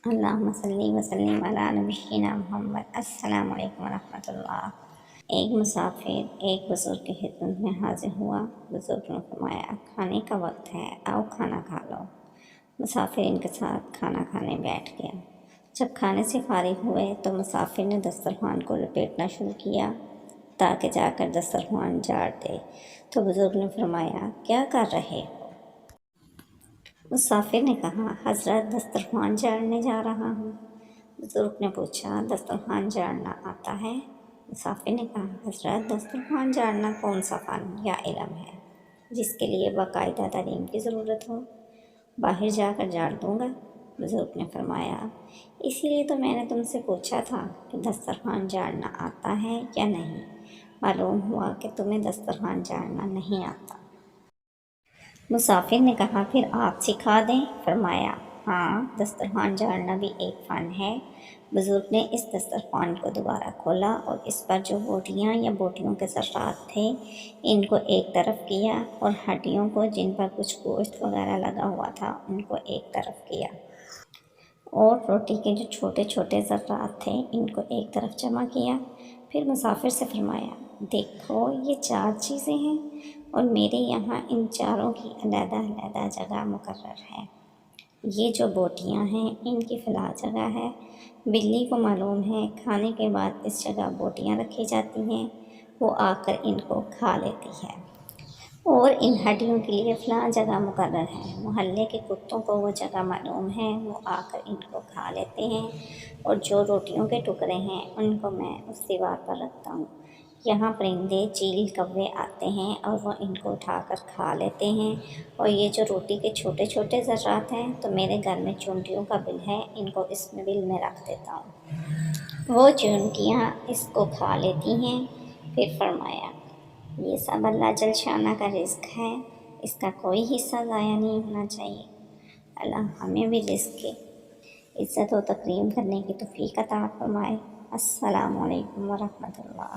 اللہم صلی وسلم علی نبینا محمد۔ السلام علیکم ورحمۃ اللہ۔ ایک مسافر ایک بزرگ کی خدمت میں حاضر ہوا۔ بزرگ نے فرمایا، کھانے کا وقت ہے، آؤ کھانا کھا لو۔ مسافر ان کے ساتھ کھانا کھانے بیٹھ گیا۔ جب کھانے سے فارغ ہوئے تو مسافر نے دسترخوان کو لپیٹنا شروع کیا تاکہ جا کر دسترخوان جاڑ دے، تو بزرگ نے فرمایا، کیا کر رہے ہو؟ مسافر نے کہا، حضرت دسترخوان جاڑنے جا رہا ہوں۔ بزرگ نے پوچھا، دسترخوان جاڑنا آتا ہے؟ مسافر نے کہا، حضرت دسترخوان جاڑنا کون سا فن یا علم ہے جس کے لیے باقاعدہ تعلیم کی ضرورت ہو؟ باہر جا کر جاڑ دوں گا۔ بزرگ نے فرمایا، اسی لیے تو میں نے تم سے پوچھا تھا کہ دسترخوان جاڑنا آتا ہے یا نہیں۔ معلوم ہوا کہ تمہیں دسترخوان جاڑنا نہیں آتا۔ مسافر نے کہا، پھر آپ سکھا دیں۔ فرمایا، ہاں، دسترخوان جاڑنا بھی ایک فن ہے۔ بزرگ نے اس دسترخوان کو دوبارہ کھولا اور اس پر جو بوٹیاں یا بوٹیوں کے ذرات تھے ان کو ایک طرف کیا، اور ہڈیوں کو جن پر کچھ گوشت وغیرہ لگا ہوا تھا ان کو ایک طرف کیا، اور روٹی کے جو چھوٹے چھوٹے ذرات تھے ان کو ایک طرف جمع کیا۔ پھر مسافر سے فرمایا، دیکھو یہ 4 چیزیں ہیں اور میرے یہاں ان چاروں کی علیحدہ علیحدہ جگہ مقرر ہے۔ یہ جو بوٹیاں ہیں ان کی فلاں جگہ ہے۔ بلی کو معلوم ہے کھانے کے بعد اس جگہ بوٹیاں رکھی جاتی ہیں، وہ آ کر ان کو کھا لیتی ہے۔ اور ان ہڈیوں کے لیے فلاں جگہ مقرر ہے۔ محلے کے کتوں کو وہ جگہ معلوم ہے، وہ آ کر ان کو کھا لیتے ہیں۔ اور جو روٹیوں کے ٹکڑے ہیں ان کو میں اس دیوار پر رکھتا ہوں۔ یہاں پرندے، چیل، کوے آتے ہیں اور وہ ان کو اٹھا کر کھا لیتے ہیں۔ اور یہ جو روٹی کے چھوٹے چھوٹے ذرات ہیں تو میرے گھر میں چونٹیوں کا بل ہے، ان کو اس میں بل میں رکھ دیتا ہوں، وہ چونٹیاں اس کو کھا لیتی ہیں۔ پھر فرمایا، یہ سب اللہ جل شانہ کا رزق ہے، اس کا کوئی حصہ ضائع نہیں ہونا چاہیے۔ اللہ ہمیں بھی رزق کی عزت و تکریم کرنے کی توفیق عطا فرمائے۔ السلام علیکم ورحمۃ اللہ۔